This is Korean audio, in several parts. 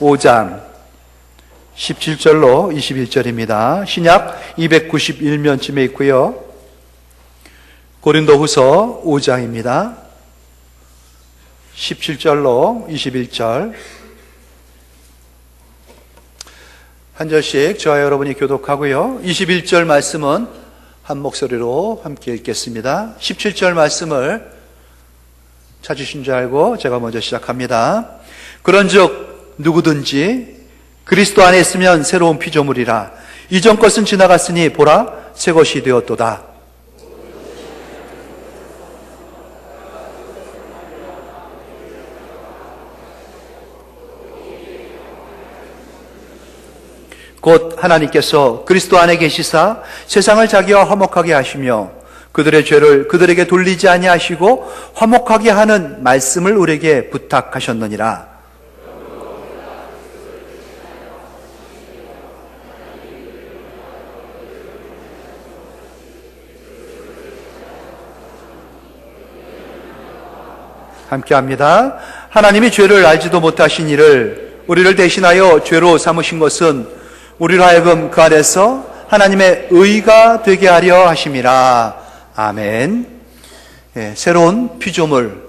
5장 17절로 21절입니다. 신약 291면쯤에 있고요. 고린도후서 5장입니다. 17절로 21절 한 절씩 저와 여러분이 교독하고요. 21절 말씀은 한 목소리로 함께 읽겠습니다. 17절 말씀을 찾으신 줄 알고 제가 먼저 시작합니다. 그런즉 누구든지 그리스도 안에 있으면 새로운 피조물이라. 이전 것은 지나갔으니 보라 새 것이 되었도다. 곧 하나님께서 그리스도 안에 계시사 세상을 자기와 화목하게 하시며 그들의 죄를 그들에게 돌리지 아니하시고 화목하게 하는 말씀을 우리에게 부탁하셨느니라. 함께합니다. 하나님이 죄를 알지도 못하신 이를 우리를 대신하여 죄로 삼으신 것은 우리로 하여금 그 안에서 하나님의 의가 되게 하려 하심이라. 아멘. 새로운 피조물의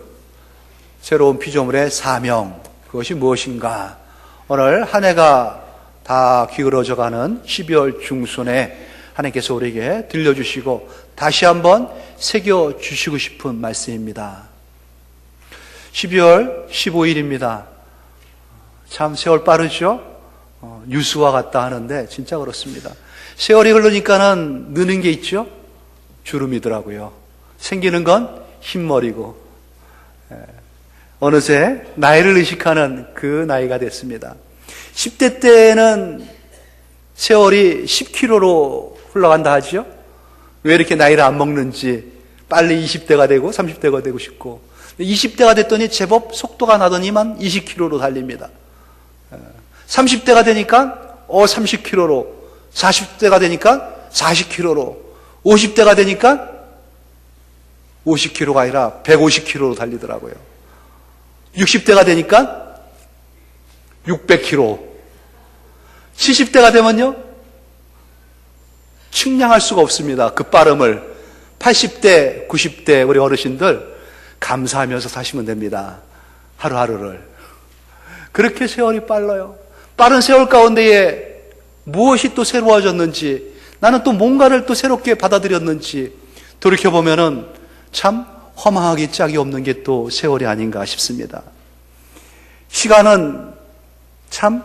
사명, 그것이 무엇인가? 오늘 한 해가 다 기울어져가는 12월 중순에 하나님께서 우리에게 들려주시고 다시 한번 새겨주시고 싶은 말씀입니다. 12월 15일입니다. 참 세월 빠르죠? 뉴스와 같다 하는데 진짜 그렇습니다. 세월이 흐르니까는 느는 게 있죠? 주름이더라고요. 생기는 건 흰머리고 어느새 나이를 의식하는 그 나이가 됐습니다. 10대 때는 세월이 10km로 흘러간다 하죠? 왜 이렇게 나이를 안 먹는지 빨리 20대가 되고 30대가 되고 싶고 20대가 됐더니 제법 속도가 나더니만 20km로 달립니다. 30대가 되니까 30km로, 40대가 되니까 40km로, 50대가 되니까 50km가 아니라 150km로 달리더라고요. 60대가 되니까 600km, 70대가 되면요 측량할 수가 없습니다. 그 빠름을. 80대, 90대 우리 어르신들 감사하면서 사시면 됩니다. 하루하루를. 그렇게 세월이 빨라요. 빠른 세월 가운데에 무엇이 또 새로워졌는지, 나는 또 뭔가를 또 새롭게 받아들였는지 돌이켜보면은 참 허망하기 짝이 없는 게 또 세월이 아닌가 싶습니다. 시간은 참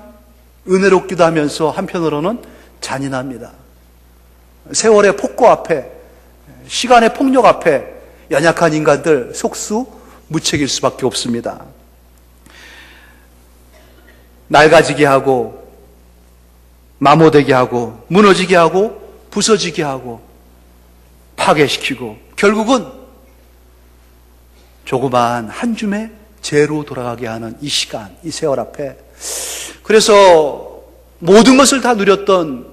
은혜롭기도 하면서 한편으로는 잔인합니다. 세월의 폭거 앞에, 시간의 폭력 앞에 연약한 인간들 속수무책일 수밖에 없습니다. 낡아지게 하고 마모되게 하고 무너지게 하고 부서지게 하고 파괴시키고 결국은 조그마한 한 줌의 죄로 돌아가게 하는 이 시간, 이 세월 앞에, 그래서 모든 것을 다 누렸던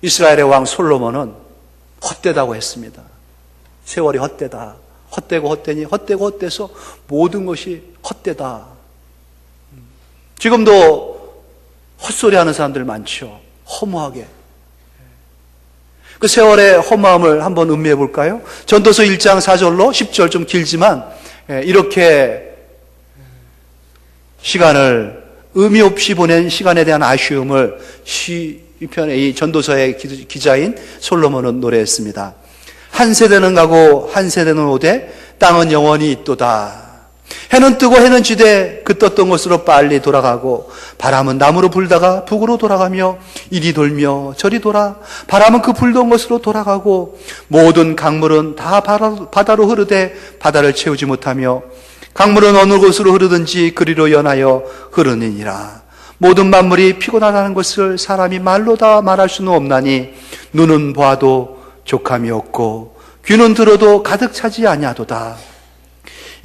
이스라엘의 왕 솔로몬은 헛되다고 했습니다. 세월이 헛되다. 헛되고 헛되니 헛되고 헛돼서 모든 것이 헛되다. 지금도 헛소리하는 사람들 많죠. 허무하게. 그 세월의 허무함을 한번 음미해 볼까요? 전도서 1장 4절로 10절, 좀 길지만 이렇게 시간을 의미 없이 보낸 시간에 대한 아쉬움을 시편의 전도서의 기자인 솔로몬은 노래했습니다. 한 세대는 가고 한 세대는 오되 땅은 영원히 있도다. 해는 뜨고 해는 지되 그 떴던 곳으로 빨리 돌아가고 바람은 남으로 불다가 북으로 돌아가며 이리 돌며 저리 돌아 바람은 그 불던 곳으로 돌아가고 모든 강물은 다 바다로 흐르되 바다를 채우지 못하며 강물은 어느 곳으로 흐르든지 그리로 연하여 흐르느니라. 모든 만물이 피곤하다는 것을 사람이 말로 다 말할 수는 없나니 눈은 보아도 족함이 없고 귀는 들어도 가득 차지 아니하도다.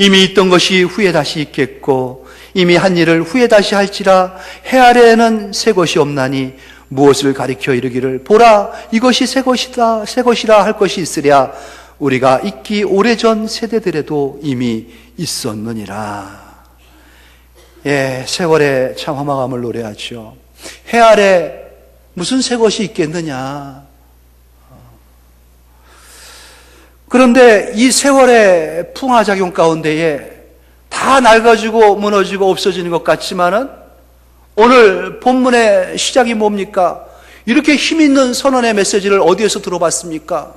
이미 있던 것이 후에 다시 있겠고 이미 한 일을 후에 다시 할지라. 해 아래에는 새 것이 없나니 무엇을 가리켜 이르기를 보라 이것이 새 것이다 새 것이라 할 것이 있으랴. 우리가 있기 오래전 세대들에도 이미 있었느니라. 예, 세월의 참 험악함을 노래하죠. 해 아래 무슨 새 것이 있겠느냐. 그런데 이 세월의 풍화작용 가운데에 다 낡아지고 무너지고 없어지는 것 같지만은 오늘 본문의 시작이 뭡니까? 이렇게 힘있는 선언의 메시지를 어디에서 들어봤습니까?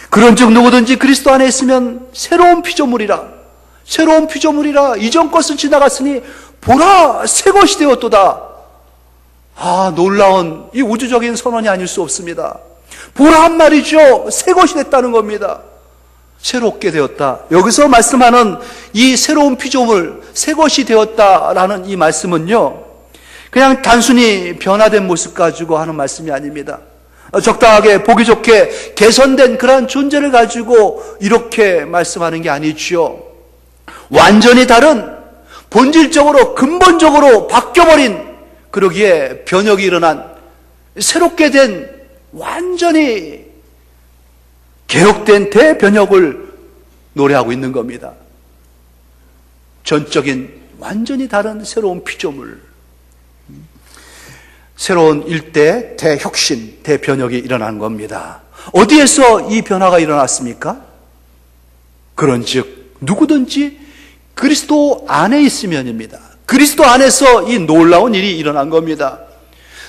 그런즉 누구든지 그리스도 안에 있으면 새로운 피조물이라. 새로운 피조물이라. 이전 것은 지나갔으니 보라 새 것이 되었도다. 놀라운 이 우주적인 선언이 아닐 수 없습니다. 보라 한 말이죠. 새 것이 됐다는 겁니다. 새롭게 되었다. 여기서 말씀하는 이 새로운 피조물, 새 것이 되었다라는 이 말씀은요, 그냥 단순히 변화된 모습 가지고 하는 말씀이 아닙니다. 적당하게 보기 좋게 개선된 그러한 존재를 가지고 이렇게 말씀하는 게 아니지요. 완전히 다른, 본질적으로 근본적으로 바뀌어버린, 그러기에 변혁이 일어난, 새롭게 된, 완전히 개혁된 대변혁을 노래하고 있는 겁니다. 전적인 완전히 다른 새로운 피조물, 새로운 일대 대혁신, 대변혁이 일어난 겁니다. 어디에서 이 변화가 일어났습니까? 그런즉 누구든지 그리스도 안에 있으면입니다. 그리스도 안에서 이 놀라운 일이 일어난 겁니다.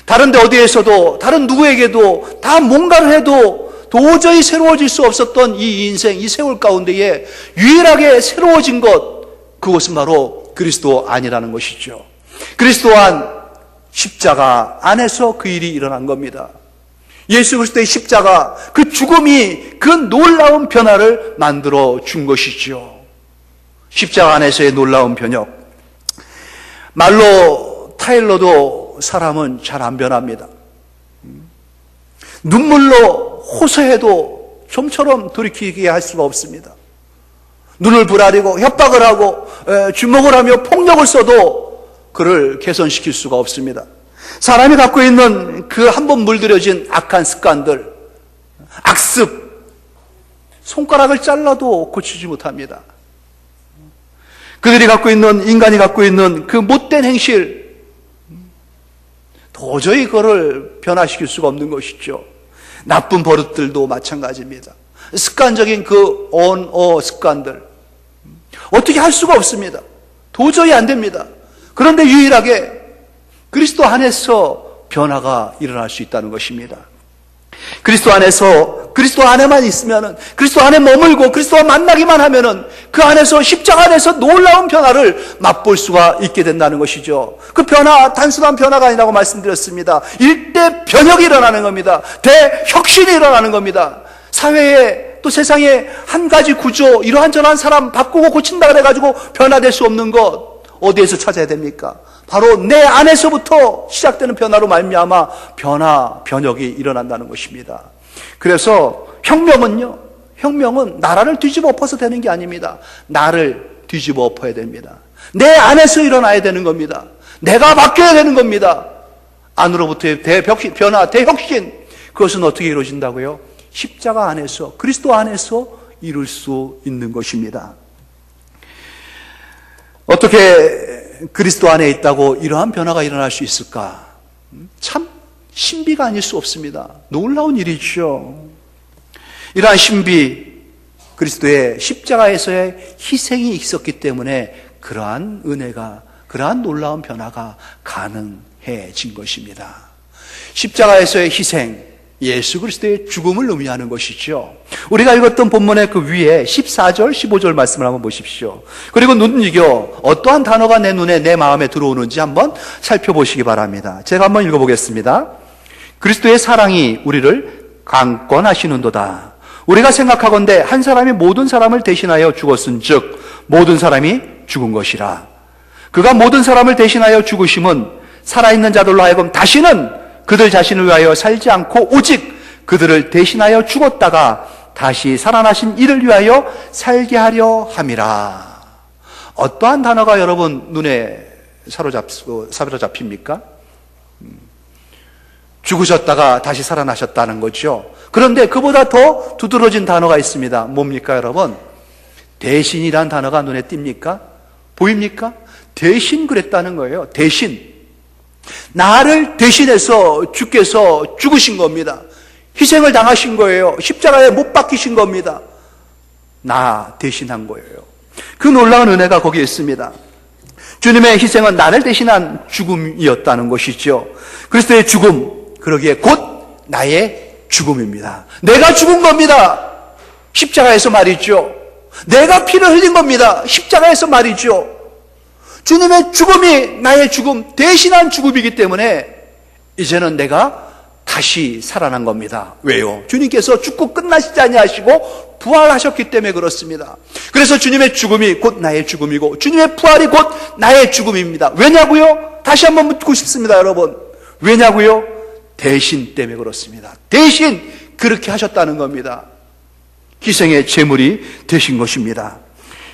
다른 데 어디에서도 다른 누구에게도 다 뭔가를 해도 도저히 새로워질 수 없었던 이 인생, 이 세월 가운데에 유일하게 새로워진 것, 그것은 바로 그리스도 안이라는 것이죠. 그리스도 안, 십자가 안에서 그 일이 일어난 겁니다. 예수 그리스도의 십자가, 그 죽음이 그 놀라운 변화를 만들어 준 것이죠. 십자가 안에서의 놀라운 변혁. 말로 타일러도 사람은 잘 안 변합니다. 눈물로 호소해도 좀처럼 돌이키게 할 수가 없습니다. 눈을 부라리고 협박을 하고 주먹을 하며 폭력을 써도 그를 개선시킬 수가 없습니다. 사람이 갖고 있는 그 한번 물들여진 악한 습관들, 악습, 손가락을 잘라도 고치지 못합니다. 그들이 갖고 있는, 인간이 갖고 있는 그 못된 행실, 도저히 그거를 변화시킬 수가 없는 것이죠. 나쁜 버릇들도 마찬가지입니다. 습관적인 그 언어 습관들, 어떻게 할 수가 없습니다. 도저히 안 됩니다. 그런데 유일하게 그리스도 안에서 변화가 일어날 수 있다는 것입니다. 그리스도 안에서, 그리스도 안에만 있으면은, 그리스도 안에 머물고 그리스도와 만나기만 하면은 그 안에서, 십자가 안에서 놀라운 변화를 맛볼 수가 있게 된다는 것이죠. 그 변화, 단순한 변화가 아니라고 말씀드렸습니다. 일대 변혁이 일어나는 겁니다. 대혁신이 일어나는 겁니다. 사회에, 또 세상에 한 가지 구조, 이러한 저러한 사람 바꾸고 고친다 그래가지고 변화될 수 없는 것, 어디에서 찾아야 됩니까? 바로 내 안에서부터 시작되는 변화로 말미암아 변혁이 일어난다는 것입니다. 그래서 혁명은 나라를 뒤집어 엎어서 되는 게 아닙니다. 나를 뒤집어 엎어야 됩니다. 내 안에서 일어나야 되는 겁니다. 내가 바뀌어야 되는 겁니다. 안으로부터의 변화, 대혁신, 그것은 어떻게 이루어진다고요? 십자가 안에서, 그리스도 안에서 이룰 수 있는 것입니다. 어떻게 그리스도 안에 있다고 이러한 변화가 일어날 수 있을까? 참 신비가 아닐 수 없습니다. 놀라운 일이죠. 이러한 신비, 그리스도의 십자가에서의 희생이 있었기 때문에 그러한 은혜가, 그러한 놀라운 변화가 가능해진 것입니다. 십자가에서의 희생, 예수 그리스도의 죽음을 의미하는 것이죠. 우리가 읽었던 본문의 그 위에 14절, 15절 말씀을 한번 보십시오. 그리고 눈이겨 어떠한 단어가 내 눈에, 내 마음에 들어오는지 한번 살펴보시기 바랍니다. 제가 한번 읽어보겠습니다. 그리스도의 사랑이 우리를 강권하시는도다. 우리가 생각하건대 한 사람이 모든 사람을 대신하여 죽었은즉 모든 사람이 죽은 것이라. 그가 모든 사람을 대신하여 죽으심은 살아있는 자들로 하여금 다시는 그들 자신을 위하여 살지 않고 오직 그들을 대신하여 죽었다가 다시 살아나신 이를 위하여 살게 하려 함이라. 어떠한 단어가 여러분 눈에 사로잡힙니까? 죽으셨다가 다시 살아나셨다는 거죠. 그런데 그보다 더 두드러진 단어가 있습니다. 뭡니까 여러분? 대신이란 단어가 눈에 띕니까? 보입니까? 대신 그랬다는 거예요. 대신. 나를 대신해서 주께서 죽으신 겁니다. 희생을 당하신 거예요. 십자가에 못 박히신 겁니다. 나 대신한 거예요. 그 놀라운 은혜가 거기에 있습니다. 주님의 희생은 나를 대신한 죽음이었다는 것이죠. 그리스도의 죽음, 그러기에 곧 나의 죽음입니다. 내가 죽은 겁니다. 십자가에서 말이죠. 내가 피를 흘린 겁니다. 십자가에서 말이죠. 주님의 죽음이 나의 죽음, 대신한 죽음이기 때문에 이제는 내가 다시 살아난 겁니다. 왜요? 주님께서 죽고 끝나시지 아니하시고 부활하셨기 때문에 그렇습니다. 그래서 주님의 죽음이 곧 나의 죽음이고 주님의 부활이 곧 나의 죽음입니다. 왜냐고요? 다시 한번 묻고 싶습니다, 여러분. 왜냐고요? 대신 때문에 그렇습니다. 대신 그렇게 하셨다는 겁니다. 희생의 제물이 되신 것입니다.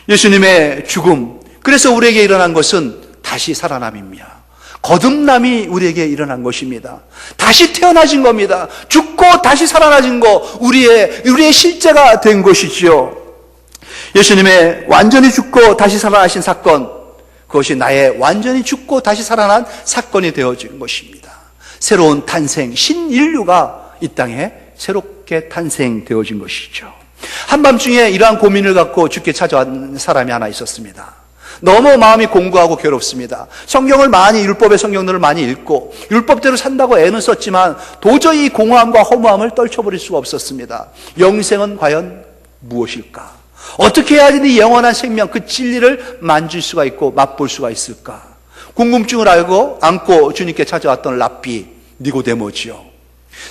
예수님의 죽음, 그래서 우리에게 일어난 것은 다시 살아남입니다. 거듭남이 우리에게 일어난 것입니다. 다시 태어나진 겁니다. 죽고 다시 살아나진 거, 우리의 실제가 된 것이지요. 예수님의 완전히 죽고 다시 살아나신 사건, 그것이 나의 완전히 죽고 다시 살아난 사건이 되어진 것입니다. 새로운 탄생, 신인류가 이 땅에 새롭게 탄생되어진 것이죠. 한밤중에 이러한 고민을 갖고 주께 찾아온 사람이 하나 있었습니다. 너무 마음이 공고하고 괴롭습니다. 성경을 많이, 율법의 성경들을 많이 읽고 율법대로 산다고 애는 썼지만 도저히 공허함과 허무함을 떨쳐버릴 수가 없었습니다. 영생은 과연 무엇일까? 어떻게 해야지 이 영원한 생명, 그 진리를 만질 수가 있고 맛볼 수가 있을까? 궁금증을 안고 주님께 찾아왔던 랍비 니고데모지요.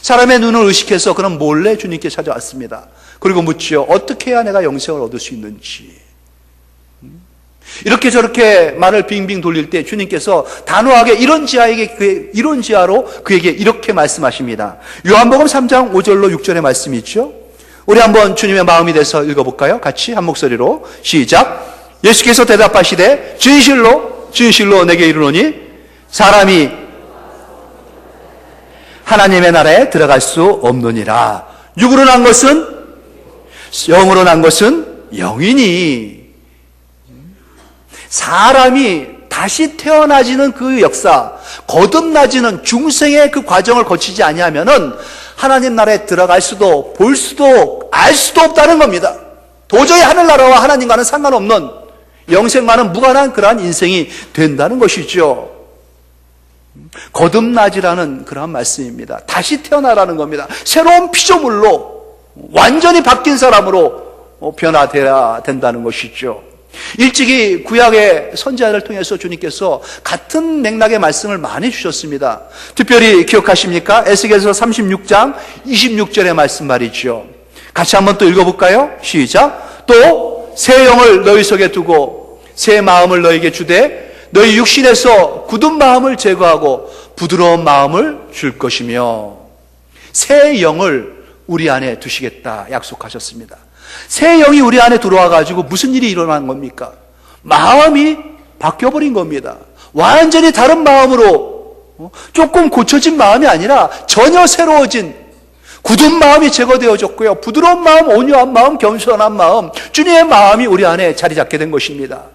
사람의 눈을 의식해서 그럼 몰래 주님께 찾아왔습니다. 그리고 묻지요. 어떻게 해야 내가 영생을 얻을 수 있는지. 이렇게 저렇게 말을 빙빙 돌릴 때 주님께서 단호하게 이런 지하로 그에게 이렇게 말씀하십니다. 요한복음 3장 5절로 6절의 말씀이 있죠. 우리 한번 주님의 마음이 돼서 읽어볼까요? 같이 한 목소리로 시작. 예수께서 대답하시되 진실로 내게 이르노니 사람이 하나님의 나라에 들어갈 수 없느니라. 육으로 난 것은 영으로 난 것은 영이니. 사람이 다시 태어나지는 그 역사, 거듭나지는 중생의 그 과정을 거치지 아니하면은 하나님 나라에 들어갈 수도 볼 수도 알 수도 없다는 겁니다. 도저히 하늘나라와 하나님과는 상관없는, 영생과는 무관한 그러한 인생이 된다는 것이죠. 거듭나지라는 그러한 말씀입니다. 다시 태어나라는 겁니다. 새로운 피조물로 완전히 바뀐 사람으로 변화되어야 된다는 것이죠. 일찍이 구약의 선지자를 통해서 주님께서 같은 맥락의 말씀을 많이 주셨습니다. 특별히 기억하십니까? 에스겔서 36장 26절의 말씀 말이죠. 같이 한번 또 읽어볼까요? 시작. 또 새 영을 너희 속에 두고 새 마음을 너희에게 주되 너희 육신에서 굳은 마음을 제거하고 부드러운 마음을 줄 것이며, 새 영을 우리 안에 두시겠다 약속하셨습니다. 새 영이 우리 안에 들어와가지고 무슨 일이 일어난 겁니까? 마음이 바뀌어버린 겁니다. 완전히 다른 마음으로, 조금 고쳐진 마음이 아니라 전혀 새로워진, 굳은 마음이 제거되어졌고요. 부드러운 마음, 온유한 마음, 겸손한 마음, 주님의 마음이 우리 안에 자리 잡게 된 것입니다.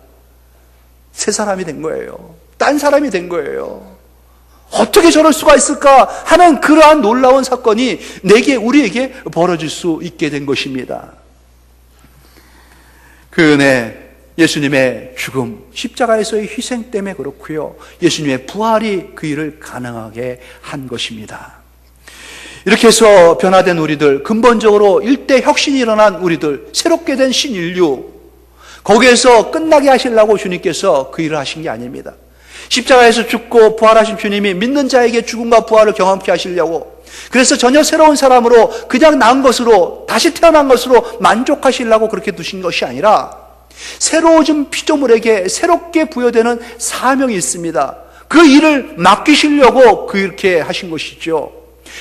새 사람이 된 거예요. 딴 사람이 된 거예요. 어떻게 저럴 수가 있을까 하는 그러한 놀라운 사건이 우리에게 벌어질 수 있게 된 것입니다. 그 은혜, 예수님의 죽음, 십자가에서의 희생 때문에 그렇고요. 예수님의 부활이 그 일을 가능하게 한 것입니다. 이렇게 해서 변화된 우리들, 근본적으로 일대 혁신이 일어난 우리들, 새롭게 된 신인류, 거기에서 끝나게 하시려고 주님께서 그 일을 하신 게 아닙니다. 십자가에서 죽고 부활하신 주님이 믿는 자에게 죽음과 부활을 경험케 하시려고, 그래서 전혀 새로운 사람으로, 그냥 나은 것으로, 다시 태어난 것으로 만족하시려고 그렇게 두신 것이 아니라 새로워진 피조물에게 새롭게 부여되는 사명이 있습니다. 그 일을 맡기시려고 그렇게 하신 것이죠.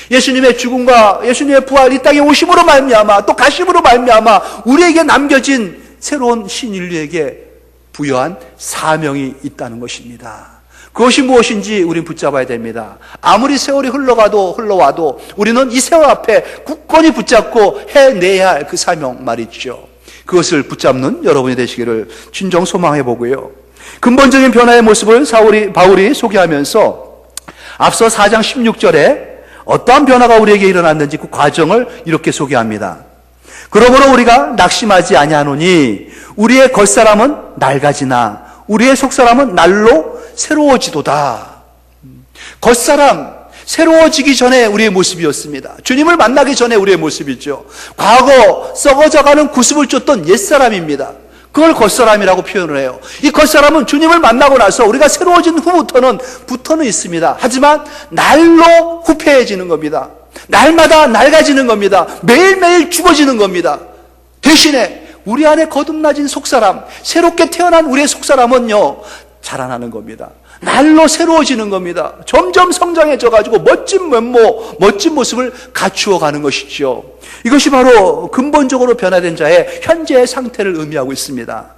예수님의 죽음과 예수님의 부활, 이 땅에 오심으로 말미암아, 또 가심으로 말미암아 우리에게 남겨진 새로운 신인류에게 부여한 사명이 있다는 것입니다. 그것이 무엇인지 우리는 붙잡아야 됩니다. 아무리 세월이 흘러와도 우리는 이 세월 앞에 굳건히 붙잡고 해내야 할 그 사명 말이죠. 그것을 붙잡는 여러분이 되시기를 진정 소망해 보고요. 근본적인 변화의 모습을 바울이 소개하면서 앞서 4장 16절에 어떠한 변화가 우리에게 일어났는지 그 과정을 이렇게 소개합니다. 그러므로 우리가 낙심하지 아니하노니 우리의 겉사람은 낡아지나 우리의 속사람은 날로 새로워지도다. 겉사람, 새로워지기 전에 우리의 모습이었습니다. 주님을 만나기 전에 우리의 모습이죠. 과거 썩어져가는 구습을 쫓던 옛사람입니다. 그걸 겉사람이라고 표현을 해요. 이 겉사람은 주님을 만나고 나서 우리가 새로워진 후부터는 있습니다. 하지만 날로 후패해지는 겁니다. 날마다 낡아지는 겁니다. 매일매일 죽어지는 겁니다. 대신에 우리 안에 거듭나진 속사람, 새롭게 태어난 우리의 속사람은요, 자라나는 겁니다. 날로 새로워지는 겁니다. 점점 성장해져가지고 멋진 면모, 멋진 모습을 갖추어 가는 것이죠. 이것이 바로 근본적으로 변화된 자의 현재의 상태를 의미하고 있습니다.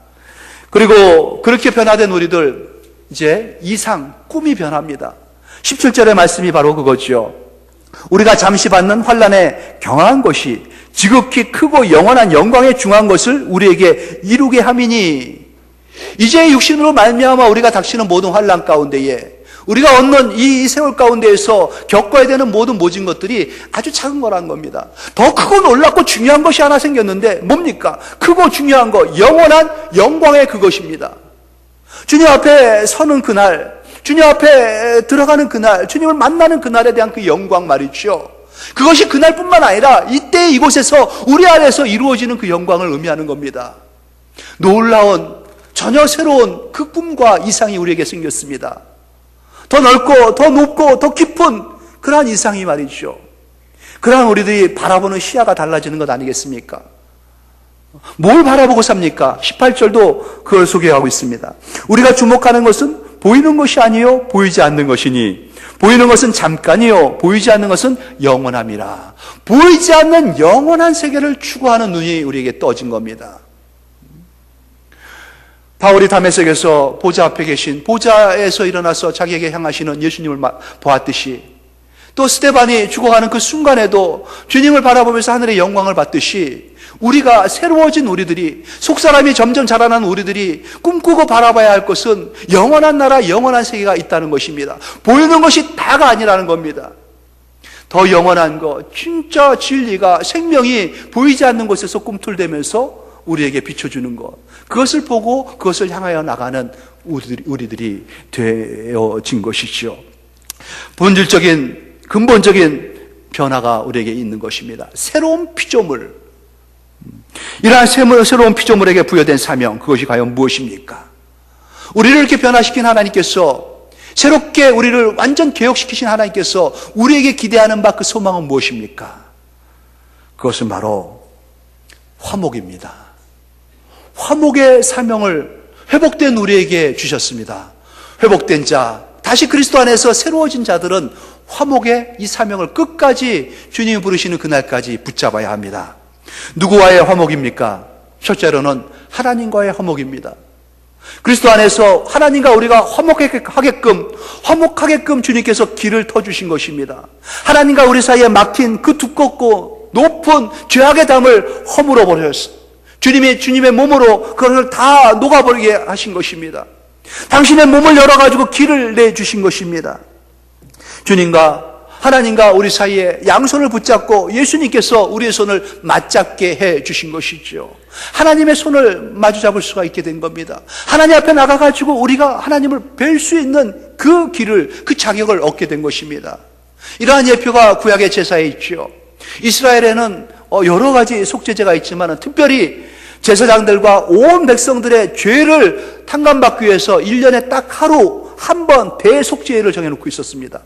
그리고 그렇게 변화된 우리들, 이제 이상, 꿈이 변합니다. 17절의 말씀이 바로 그거죠. 우리가 잠시 받는 환난에 경한 것이 지극히 크고 영원한 영광에 중한 것을 우리에게 이루게 함이니, 이제 육신으로 말미암아 우리가 닥치는 모든 환난 가운데에 우리가 얻는 이 세월 가운데에서 겪어야 되는 모든 모진 것들이 아주 작은 거란 겁니다. 더 크고 놀랍고 중요한 것이 하나 생겼는데 뭡니까? 크고 중요한 거, 영원한 영광의 그것입니다. 주님 앞에 서는 그날, 주님 앞에 들어가는 그날, 주님을 만나는 그날에 대한 그 영광 말이죠. 그것이 그날뿐만 아니라 이때 이곳에서 우리 안에서 이루어지는 그 영광을 의미하는 겁니다. 놀라운, 전혀 새로운 그 꿈과 이상이 우리에게 생겼습니다. 더 넓고 더 높고 더 깊은 그러한 이상이 말이죠. 그러한 우리들이 바라보는 시야가 달라지는 것 아니겠습니까? 뭘 바라보고 삽니까? 18절도 그걸 소개하고 있습니다. 우리가 주목하는 것은 보이는 것이 아니요 보이지 않는 것이니 보이는 것은 잠깐이요 보이지 않는 것은 영원함이라. 보이지 않는 영원한 세계를 추구하는 눈이 우리에게 떠진 겁니다. 바울이 다메섹에서 보좌 앞에 계신, 보좌에서 일어나서 자기에게 향하시는 예수님을 보았듯이, 또 스데반이 죽어가는 그 순간에도 주님을 바라보면서 하늘의 영광을 봤듯이, 우리가 새로워진 우리들이, 속사람이 점점 자라난 우리들이 꿈꾸고 바라봐야 할 것은 영원한 나라, 영원한 세계가 있다는 것입니다. 보이는 것이 다가 아니라는 겁니다. 더 영원한 것, 진짜 진리가, 생명이 보이지 않는 곳에서 꿈틀대면서 우리에게 비춰주는 것, 그것을 보고 그것을 향하여 나가는 우리들이 되어진 것이죠. 본질적인, 근본적인 변화가 우리에게 있는 것입니다. 새로운 피조물, 이러한 새로운 피조물에게 부여된 사명, 그것이 과연 무엇입니까? 우리를 이렇게 변화시킨 하나님께서, 새롭게 우리를 완전 개혁시키신 하나님께서 우리에게 기대하는 바 그 소망은 무엇입니까? 그것은 바로 화목입니다. 화목의 사명을 회복된 우리에게 주셨습니다. 회복된 자, 다시 그리스도 안에서 새로워진 자들은 화목의 이 사명을 끝까지 주님이 부르시는 그날까지 붙잡아야 합니다. 누구와의 화목입니까? 첫째로는 하나님과의 화목입니다. 그리스도 안에서 하나님과 우리가 화목하게끔 주님께서 길을 터주신 것입니다. 하나님과 우리 사이에 막힌 그 두껍고 높은 죄악의 담을 허물어 버렸습니다. 주님의 몸으로 그것을 다 녹아버리게 하신 것입니다. 당신의 몸을 열어가지고 길을 내주신 것입니다. 주님과 하나님과 우리 사이에 양손을 붙잡고 예수님께서 우리의 손을 맞잡게 해주신 것이죠. 하나님의 손을 마주잡을 수가 있게 된 겁니다. 하나님 앞에 나가가지고 우리가 하나님을 뵐 수 있는 그 길을, 그 자격을 얻게 된 것입니다. 이러한 예표가 구약의 제사에 있죠. 이스라엘에는 여러 가지 속죄제가 있지만 특별히 제사장들과 온 백성들의 죄를 탕감받기 위해서 1년에 딱 하루 한 번 대속죄를 정해놓고 있었습니다.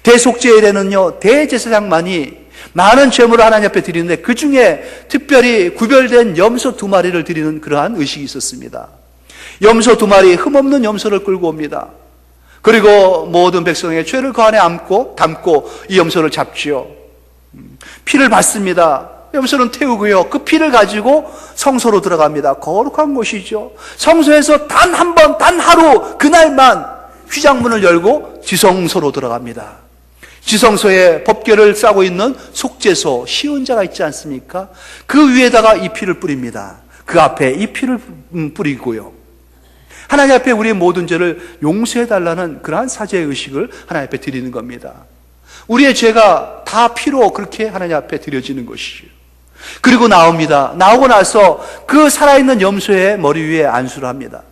대속죄일에는요, 대제사장만이 많은 제물을 하나님 앞에 드리는데 그 중에 특별히 구별된 염소 2마리를 드리는 그러한 의식이 있었습니다. 염소 2마리, 흠없는 염소를 끌고 옵니다. 그리고 모든 백성의 죄를 그 안에 담고 이 염소를 잡지요. 피를 받습니다. 염소는 태우고요. 그 피를 가지고 성소로 들어갑니다. 거룩한 곳이죠. 성소에서 단 한 번, 단 하루 그날만 휘장문을 열고 지성소로 들어갑니다. 지성소에 법궤를 싸고 있는 속죄소, 시은자가 있지 않습니까? 그 위에다가 이 피를 뿌립니다. 그 앞에 이 피를 뿌리고요. 하나님 앞에 우리의 모든 죄를 용서해달라는 그러한 사죄의 의식을 하나님 앞에 드리는 겁니다. 우리의 죄가 다 피로 그렇게 하나님 앞에 드려지는 것이죠. 그리고 나옵니다. 나오고 나서 그 살아있는 염소의 머리 위에 안수를 합니다.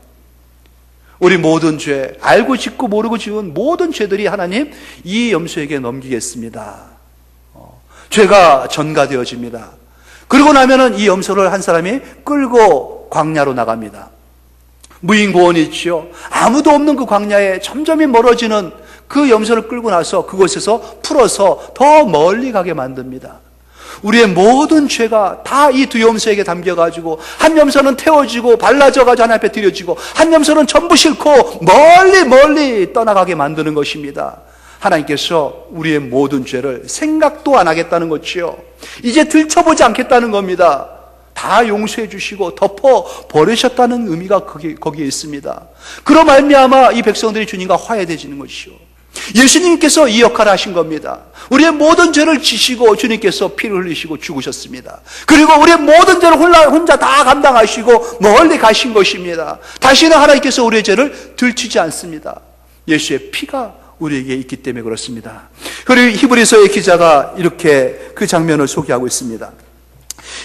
우리 모든 죄, 알고 짓고 모르고 지은 모든 죄들이 하나님 이 염소에게 넘기겠습니다. 죄가 전가되어집니다. 그러고 나면은 이 염소를 한 사람이 끌고 광야로 나갑니다. 무인고원이 있죠. 아무도 없는 그 광야에 점점이 멀어지는 그 염소를 끌고 나서 그곳에서 풀어서 더 멀리 가게 만듭니다. 우리의 모든 죄가 다 이 두 염소에게 담겨가지고 한 염소는 태워지고 발라져가지고 하나님 앞에 드려지고 한 염소는 전부 싣고 멀리 떠나가게 만드는 것입니다. 하나님께서 우리의 모든 죄를 생각도 안 하겠다는 거지요. 이제 들춰보지 않겠다는 겁니다. 다 용서해 주시고 덮어 버리셨다는 의미가 거기에 있습니다. 그로 말미암아 이 백성들이 주님과 화해되지는 것이요. 예수님께서 이 역할을 하신 겁니다. 우리의 모든 죄를 지시고 주님께서 피를 흘리시고 죽으셨습니다. 그리고 우리의 모든 죄를 혼자 다 감당하시고 멀리 가신 것입니다. 다시는 하나님께서 우리의 죄를 들추지 않습니다. 예수의 피가 우리에게 있기 때문에 그렇습니다. 그리고 히브리서의 기자가 이렇게 그 장면을 소개하고 있습니다.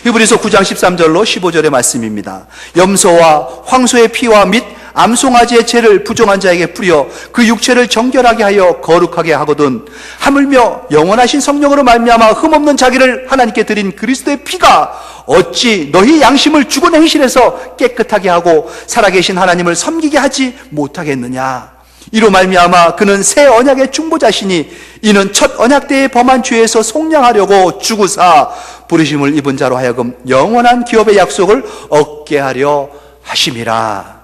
히브리서 9장 13절로 15절의 말씀입니다. 염소와 황소의 피와 및 암송아지의 죄를 부정한 자에게 뿌려 그 육체를 정결하게 하여 거룩하게 하거든 하물며 영원하신 성령으로 말미암아 흠없는 자기를 하나님께 드린 그리스도의 피가 어찌 너희 양심을 죽은 행실에서 깨끗하게 하고 살아계신 하나님을 섬기게 하지 못하겠느냐. 이로 말미암아 그는 새 언약의 중보자시니 이는 첫 언약 때의 범한 죄에서 속량하려고 죽으사 부르심을 입은 자로 하여금 영원한 기업의 약속을 얻게 하려 하심이라.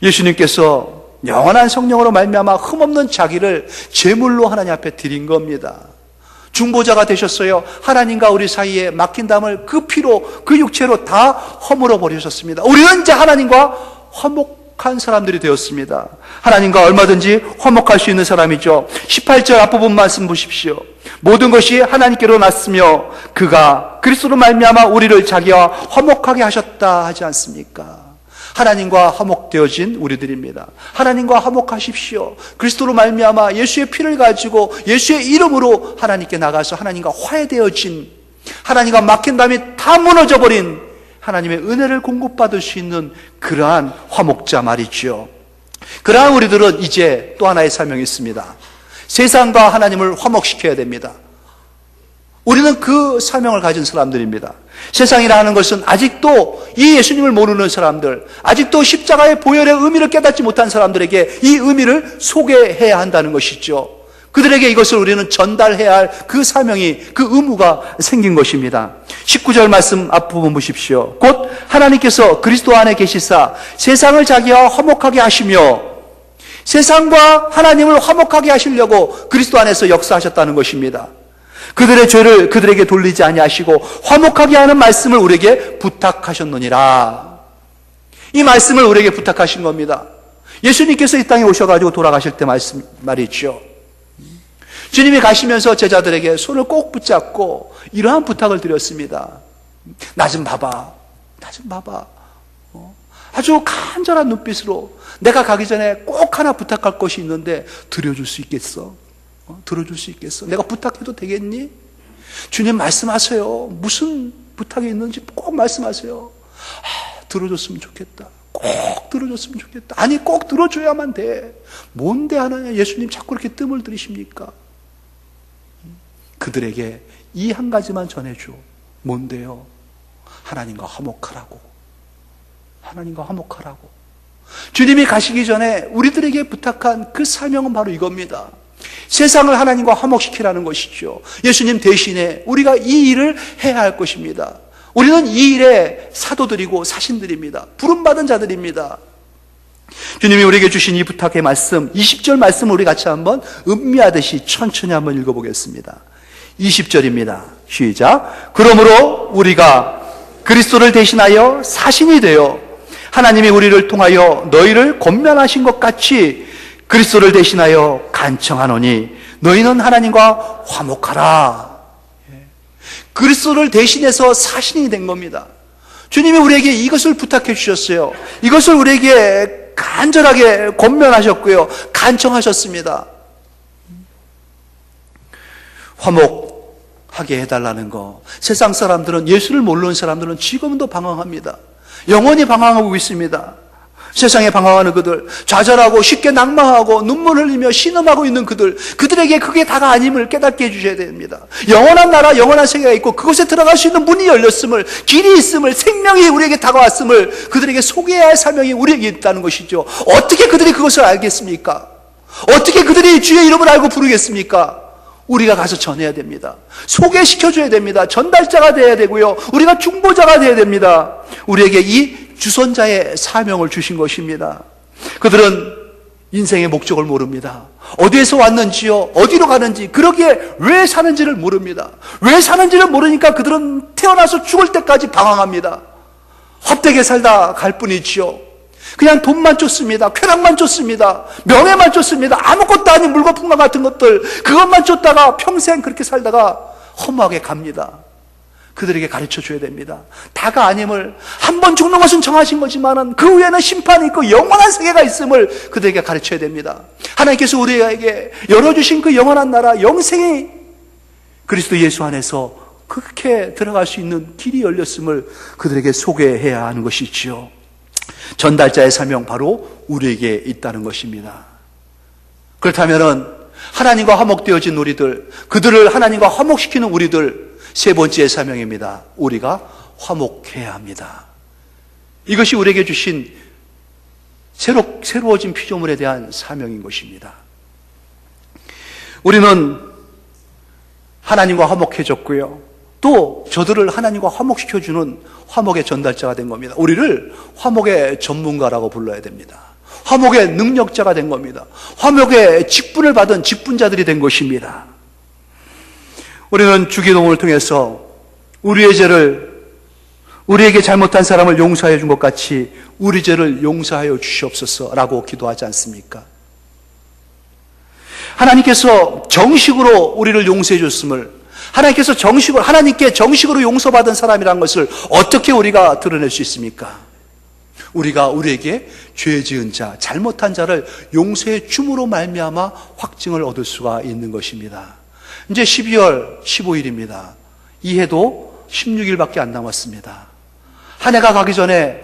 예수님께서 영원한 성령으로 말미암아 흠없는 자기를 제물로 하나님 앞에 드린 겁니다. 중보자가 되셨어요. 하나님과 우리 사이에 막힌 담을 그 피로 그 육체로 다 허물어 버리셨습니다. 우리는 이제 하나님과 화목한 사람들이 되었습니다. 하나님과 얼마든지 화목할 수 있는 사람이죠. 18절 앞부분 말씀 보십시오. 모든 것이 하나님께로 났으며 그가 그리스도로 말미암아 우리를 자기와 화목하게 하셨다 하지 않습니까? 하나님과 화목되어진 우리들입니다. 하나님과 화목하십시오. 그리스도로 말미암아 예수의 피를 가지고 예수의 이름으로 하나님께 나가서 하나님과 화해되어진, 하나님과 막힌 담이 다 무너져버린 하나님의 은혜를 공급받을 수 있는 그러한 화목자 말이죠. 그러한 우리들은 이제 또 하나의 사명이 있습니다. 세상과 하나님을 화목시켜야 됩니다. 우리는 그 사명을 가진 사람들입니다. 세상이라는 것은 아직도 이 예수님을 모르는 사람들, 아직도 십자가의 보혈의 의미를 깨닫지 못한 사람들에게 이 의미를 소개해야 한다는 것이죠. 그들에게 이것을 우리는 전달해야 할 그 사명이, 그 의무가 생긴 것입니다. 19절 말씀 앞부분 보십시오. 곧 하나님께서 그리스도 안에 계시사 세상을 자기와 화목하게 하시며, 세상과 하나님을 화목하게 하시려고 그리스도 안에서 역사하셨다는 것입니다. 그들의 죄를 그들에게 돌리지 아니하시고 화목하게 하는 말씀을 우리에게 부탁하셨느니라. 이 말씀을 우리에게 부탁하신 겁니다. 예수님께서 이 땅에 오셔가지고 돌아가실 때 말이죠. 주님이 가시면서 제자들에게 손을 꼭 붙잡고 이러한 부탁을 드렸습니다. 나 좀 봐봐. 나 좀 봐봐. 아주 간절한 눈빛으로 내가 가기 전에 꼭 하나 부탁할 것이 있는데 들어줄 수 있겠어? 들어줄 수 있겠어? 내가 부탁해도 되겠니? 주님 말씀하세요. 무슨 부탁이 있는지 꼭 말씀하세요. 들어줬으면 좋겠다. 꼭 들어줬으면 좋겠다. 아니 꼭 들어줘야만 돼. 뭔데 하나냐? 예수님 자꾸 이렇게 뜸을 들이십니까? 그들에게 이 한 가지만 전해줘. 뭔데요? 하나님과 화목하라고. 하나님과 화목하라고. 주님이 가시기 전에 우리들에게 부탁한 그 사명은 바로 이겁니다. 세상을 하나님과 화목시키라는 것이죠. 예수님 대신에 우리가 이 일을 해야 할 것입니다. 우리는 이 일의 사도들이고 사신들입니다. 부름받은 자들입니다. 주님이 우리에게 주신 이 부탁의 말씀, 20절 말씀을 우리 같이 한번 음미하듯이 천천히 한번 읽어보겠습니다. 20절입니다. 시작. 그러므로 우리가 그리스도를 대신하여 사신이 되어 하나님이 우리를 통하여 너희를 권면하신 것 같이 그리스도를 대신하여 간청하노니 너희는 하나님과 화목하라. 그리스도를 대신해서 사신이 된 겁니다. 주님이 우리에게 이것을 부탁해 주셨어요. 이것을 우리에게 간절하게 권면하셨고요. 간청하셨습니다. 화목하게 해달라는 거. 세상 사람들은, 예수를 모르는 사람들은 지금도 방황합니다. 영원히 방황하고 있습니다. 세상에 방황하는 그들, 좌절하고 쉽게 낭망하고 눈물 흘리며 신음하고 있는 그들에게 그게 다가 아님을 깨닫게 해주셔야 됩니다. 영원한 나라, 영원한 세계가 있고 그곳에 들어갈 수 있는 문이 열렸음을, 길이 있음을, 생명이 우리에게 다가왔음을 그들에게 소개해야 할 사명이 우리에게 있다는 것이죠. 어떻게 그들이 그것을 알겠습니까? 어떻게 그들이 주의 이름을 알고 부르겠습니까? 우리가 가서 전해야 됩니다. 소개시켜줘야 됩니다. 전달자가 되어야 되고요. 우리가 중보자가 되어야 됩니다. 우리에게 이 주선자의 사명을 주신 것입니다. 그들은 인생의 목적을 모릅니다. 어디에서 왔는지요, 어디로 가는지, 그러기에 왜 사는지를 모릅니다. 왜 사는지를 모르니까 그들은 태어나서 죽을 때까지 방황합니다. 헛되게 살다 갈 뿐이지요. 그냥 돈만 쫓습니다. 쾌락만 쫓습니다. 명예만 쫓습니다. 아무것도 아닌 물거품과 같은 것들, 그것만 쫓다가 평생 그렇게 살다가 허무하게 갑니다. 그들에게 가르쳐줘야 됩니다. 다가 아님을, 한 번 죽는 것은 정하신 거지만 그 후에는 심판이 있고 영원한 세계가 있음을 그들에게 가르쳐야 됩니다. 하나님께서 우리에게 열어주신 그 영원한 나라, 영생이 그리스도 예수 안에서 그렇게 들어갈 수 있는 길이 열렸음을 그들에게 소개해야 하는 것이지요. 전달자의 사명, 바로 우리에게 있다는 것입니다. 그렇다면은 하나님과 화목되어진 우리들, 그들을 하나님과 화목시키는 우리들, 세 번째 사명입니다. 우리가 화목해야 합니다. 이것이 우리에게 주신 새로워진 피조물에 대한 사명인 것입니다. 우리는 하나님과 화목해졌고요. 또 저들을 하나님과 화목시켜주는 화목의 전달자가 된 겁니다. 우리를 화목의 전문가라고 불러야 됩니다. 화목의 능력자가 된 겁니다. 화목의 직분을 받은 직분자들이 된 것입니다. 우리는 주기도문을 통해서 우리의 죄를, 우리에게 잘못한 사람을 용서해 준 것 같이 우리 죄를 용서하여 주시옵소서라고 기도하지 않습니까? 하나님께서 정식으로 우리를 용서해 줬음을, 하나님께서 하나님께 정식으로 용서받은 사람이라는 것을 어떻게 우리가 드러낼 수 있습니까? 우리가 우리에게 죄 지은 자, 잘못한 자를 용서해 줌으로 말미암아 확증을 얻을 수가 있는 것입니다. 이제 12월 15일입니다. 이 해도 16일밖에 안 남았습니다. 한 해가 가기 전에,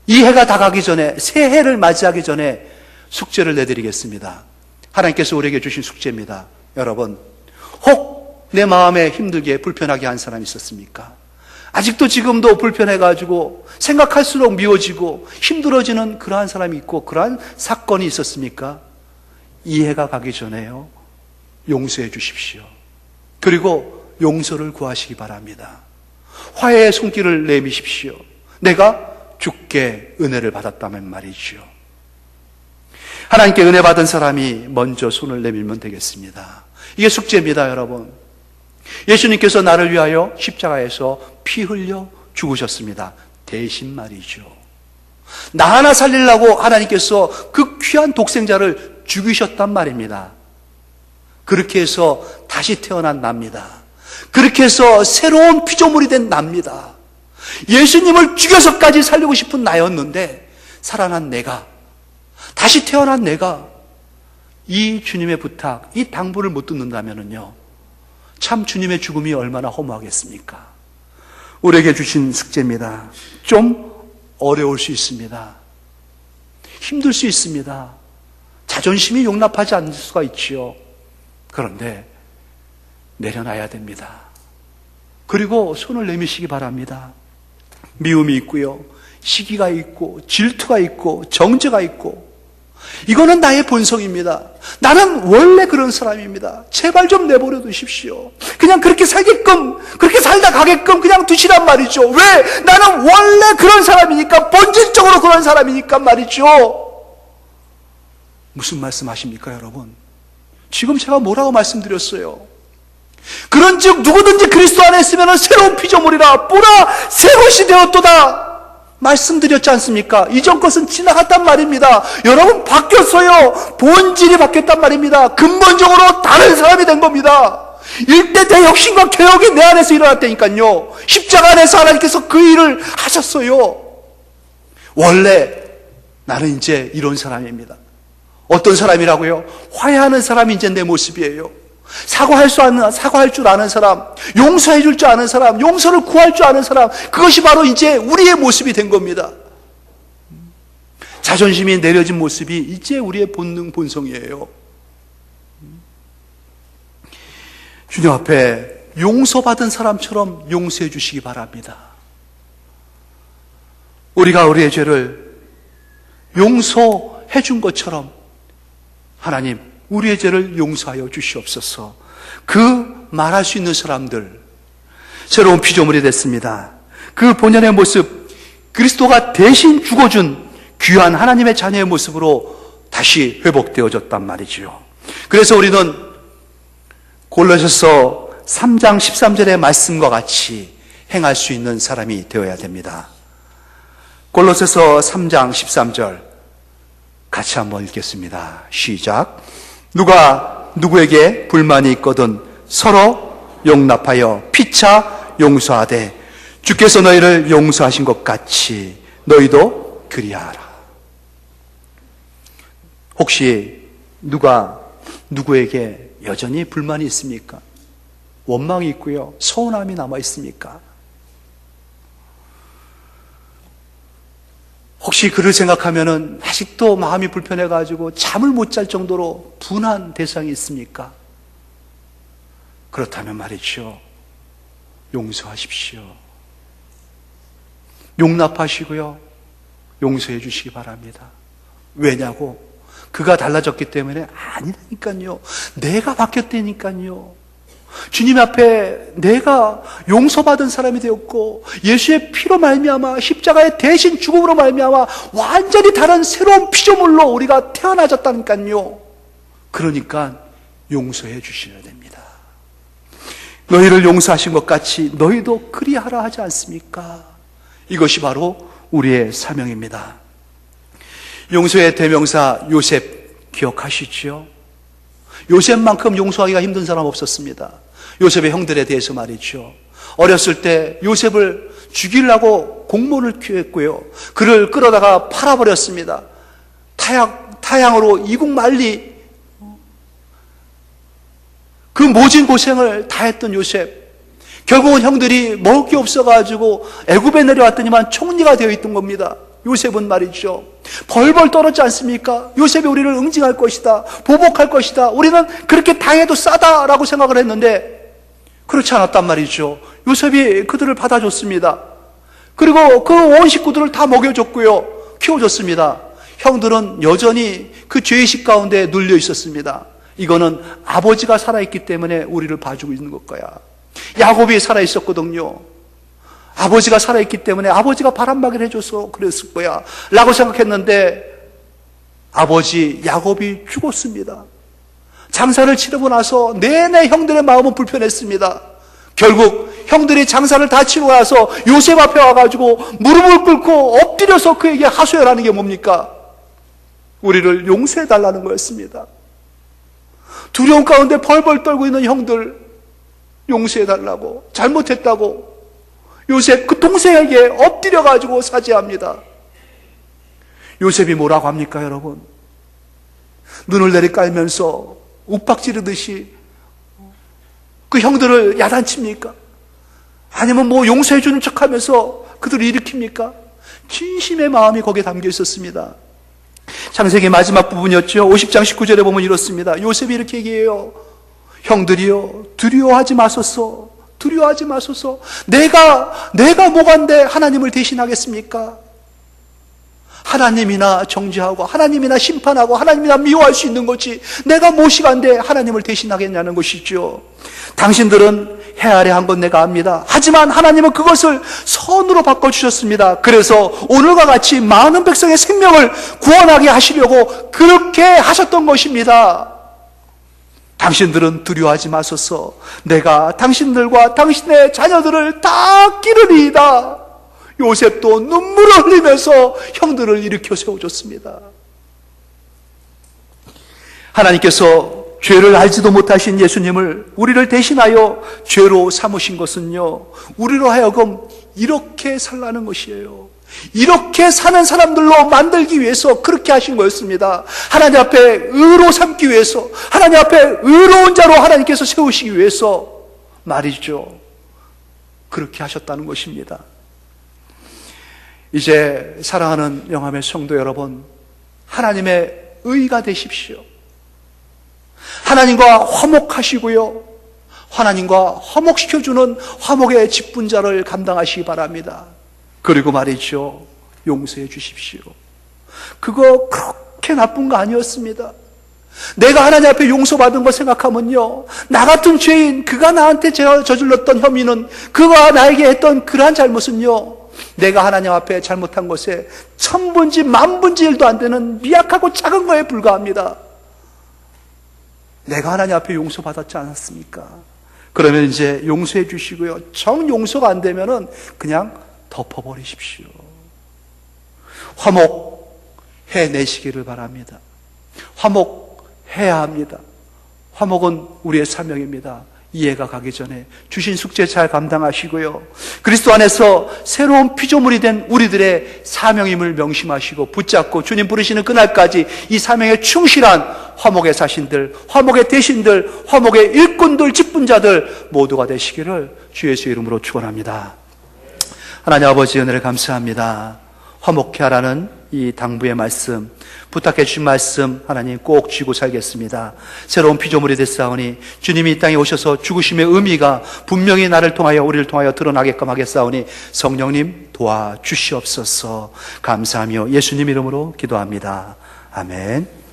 이 해가 다 가기 전에, 새 해를 맞이하기 전에 숙제를 내드리겠습니다. 하나님께서 우리에게 주신 숙제입니다. 여러분, 혹 내 마음에 힘들게 불편하게 한 사람이 있었습니까? 아직도 지금도 불편해가지고 생각할수록 미워지고 힘들어지는 그러한 사람이 있고 그러한 사건이 있었습니까? 이 해가 가기 전에요, 용서해 주십시오. 그리고 용서를 구하시기 바랍니다. 화해의 손길을 내미십시오. 내가 주께 은혜를 받았다면 말이죠. 하나님께 은혜 받은 사람이 먼저 손을 내밀면 되겠습니다. 이게 숙제입니다, 여러분. 예수님께서 나를 위하여 십자가에서 피 흘려 죽으셨습니다. 대신 말이죠. 나 하나 살리려고 하나님께서 그 귀한 독생자를 죽이셨단 말입니다. 그렇게 해서 다시 태어난 납니다. 그렇게 해서 새로운 피조물이 된 납니다. 예수님을 죽여서까지 살리고 싶은 나였는데 살아난 내가, 다시 태어난 내가 이 주님의 부탁, 이 당부를 못 듣는다면요, 참 주님의 죽음이 얼마나 허무하겠습니까? 우리에게 주신 숙제입니다. 좀 어려울 수 있습니다. 힘들 수 있습니다. 자존심이 용납하지 않을 수가 있지요. 그런데 내려놔야 됩니다. 그리고 손을 내미시기 바랍니다. 미움이 있고요, 시기가 있고, 질투가 있고, 정죄가 있고, 이거는 나의 본성입니다. 나는 원래 그런 사람입니다. 제발 좀 내버려 두십시오. 그냥 그렇게 살게끔, 그렇게 살다 가게끔 그냥 두시란 말이죠. 왜? 나는 원래 그런 사람이니까, 본질적으로 그런 사람이니까 말이죠. 무슨 말씀 하십니까, 여러분? 지금 제가 뭐라고 말씀드렸어요? 그런즉 누구든지 그리스도 안에 있으면 새로운 피조물이라, 보라 새 것이 되었도다 말씀드렸지 않습니까? 이전 것은 지나갔단 말입니다. 여러분, 바뀌었어요. 본질이 바뀌었단 말입니다. 근본적으로 다른 사람이 된 겁니다. 일대 대혁신과 개혁이 내 안에서 일어났다니까요. 십자가 안에서 하나님께서 그 일을 하셨어요. 원래 나는 이제 이런 사람입니다. 어떤 사람이라고요? 화해하는 사람이 이제 내 모습이에요. 사과할 줄 아는 사람, 용서해 줄 줄 아는 사람, 용서를 구할 줄 아는 사람, 그것이 바로 이제 우리의 모습이 된 겁니다. 자존심이 내려진 모습이 이제 우리의 본능, 본성이에요. 주님 앞에 용서받은 사람처럼 용서해 주시기 바랍니다. 우리가 우리의 죄를 용서해 준 것처럼 하나님, 우리의 죄를 용서하여 주시옵소서. 그 말할 수 있는 사람들, 새로운 피조물이 됐습니다. 그 본연의 모습, 그리스도가 대신 죽어준 귀한 하나님의 자녀의 모습으로 다시 회복되어졌단 말이지요. 그래서 우리는 골로새서 3장 13절의 말씀과 같이 행할 수 있는 사람이 되어야 됩니다. 골로새서 3장 13절 같이 한번 읽겠습니다. 시작. 누가 누구에게 불만이 있거든 서로 용납하여 피차 용서하되 주께서 너희를 용서하신 것 같이 너희도 그리하라. 혹시 누가 누구에게 여전히 불만이 있습니까? 원망이 있고요, 서운함이 남아 있습니까? 혹시 그를 생각하면은 아직도 마음이 불편해가지고 잠을 못 잘 정도로 분한 대상이 있습니까? 그렇다면 말이죠, 용서하십시오. 용납하시고요, 용서해 주시기 바랍니다. 왜냐고? 그가 달라졌기 때문에? 아니라니까요. 내가 바뀌었다니까요. 주님 앞에 내가 용서받은 사람이 되었고 예수의 피로 말미암아 십자가의 대신 죽음으로 말미암아 완전히 다른 새로운 피조물로 우리가 태어나졌다니까요. 그러니까 용서해 주셔야 됩니다. 너희를 용서하신 것 같이 너희도 그리하라 하지 않습니까? 이것이 바로 우리의 사명입니다. 용서의 대명사 요셉 기억하시죠? 요셉만큼 용서하기가 힘든 사람 없었습니다. 요셉의 형들에 대해서 말이죠. 어렸을 때 요셉을 죽이려고 공모를 취했고요, 그를 끌어다가 팔아버렸습니다. 타양으로 이국만리 그 모진 고생을 다 했던 요셉, 결국은 형들이 먹을 게 없어가지고 애굽에 내려왔더니만 총리가 되어 있던 겁니다. 요셉은 말이죠, 벌벌 떨었지 않습니까? 요셉이 우리를 응징할 것이다, 보복할 것이다, 우리는 그렇게 당해도 싸다라고 생각을 했는데 그렇지 않았단 말이죠. 요셉이 그들을 받아줬습니다. 그리고 그 온 식구들을 다 먹여줬고요, 키워줬습니다. 형들은 여전히 그 죄의식 가운데 눌려 있었습니다. 이거는 아버지가 살아있기 때문에 우리를 봐주고 있는 것 거야. 야곱이 살아있었거든요. 아버지가 살아있기 때문에 아버지가 바람막이를 해줘서 그랬을 거야 라고 생각했는데 아버지 야곱이 죽었습니다. 장사를 치르고 나서 내내 형들의 마음은 불편했습니다. 결국 형들이 장사를 다 치르고 나서 요셉 앞에 와가지고 무릎을 꿇고 엎드려서 그에게 하소연하는 게 뭡니까? 우리를 용서해달라는 거였습니다. 두려움 가운데 벌벌 떨고 있는 형들 용서해달라고, 잘못했다고 요셉 그 동생에게 엎드려가지고 사죄합니다. 요셉이 뭐라고 합니까, 여러분? 눈을 내리깔면서 욱박지르듯이 그 형들을 야단칩니까? 아니면 뭐 용서해주는 척 하면서 그들을 일으킵니까? 진심의 마음이 거기에 담겨 있었습니다. 창세기 마지막 부분이었죠. 50장 19절에 보면 이렇습니다. 요셉이 이렇게 얘기해요. 형들이요, 두려워하지 마소서. 두려워하지 마소서. 내가 뭐간데 하나님을 대신하겠습니까? 하나님이나 정죄하고 하나님이나 심판하고 하나님이나 미워할 수 있는 거지 내가 무엇이간데 하나님을 대신하겠냐는 것이죠. 당신들은 해 아래 한 건 내가 압니다. 하지만 하나님은 그것을 선으로 바꿔주셨습니다. 그래서 오늘과 같이 많은 백성의 생명을 구원하게 하시려고 그렇게 하셨던 것입니다. 당신들은 두려워하지 마소서. 내가 당신들과 당신의 자녀들을 다 기르리이다. 요셉도 눈물을 흘리면서 형들을 일으켜 세워줬습니다. 하나님께서 죄를 알지도 못하신 예수님을 우리를 대신하여 죄로 삼으신 것은요, 우리로 하여금 이렇게 살라는 것이에요. 이렇게 사는 사람들로 만들기 위해서 그렇게 하신 거였습니다. 하나님 앞에 의로 삼기 위해서, 하나님 앞에 의로운 자로 하나님께서 세우시기 위해서 말이죠. 그렇게 하셨다는 것입니다. 이제 사랑하는 영암의 성도 여러분, 하나님의 의가 되십시오. 하나님과 화목하시고요, 하나님과 화목시켜주는 화목의 직분자를 감당하시기 바랍니다. 그리고 말이죠, 용서해 주십시오. 그거 그렇게 나쁜 거 아니었습니다. 내가 하나님 앞에 용서받은 거 생각하면요, 나 같은 죄인, 그가 나한테 저질렀던 혐의는, 그가 나에게 했던 그러한 잘못은요, 내가 하나님 앞에 잘못한 것에 천분지 만분지 1도 안 되는 미약하고 작은 거에 불과합니다. 내가 하나님 앞에 용서받았지 않았습니까? 그러면 이제 용서해 주시고요, 정 용서가 안 되면은 그냥 덮어버리십시오. 화목해내시기를 바랍니다. 화목해야 합니다. 화목은 우리의 사명입니다. 이해가 가기 전에 주신 숙제 잘 감당하시고요, 그리스도 안에서 새로운 피조물이 된 우리들의 사명임을 명심하시고 붙잡고 주님 부르시는 그날까지 이 사명에 충실한 화목의 사신들, 화목의 대신들, 화목의 일꾼들, 직분자들 모두가 되시기를 주 예수의 이름으로 축원합니다. 하나님 아버지, 은혜를 감사합니다. 화목케 하라는 이 당부의 말씀, 부탁해 주신 말씀 하나님 꼭 쥐고 살겠습니다. 새로운 피조물이 됐사오니 주님이 이 땅에 오셔서 죽으심의 의미가 분명히 나를 통하여, 우리를 통하여 드러나게끔 하겠사오니 성령님 도와주시옵소서. 감사하며 예수님 이름으로 기도합니다. 아멘.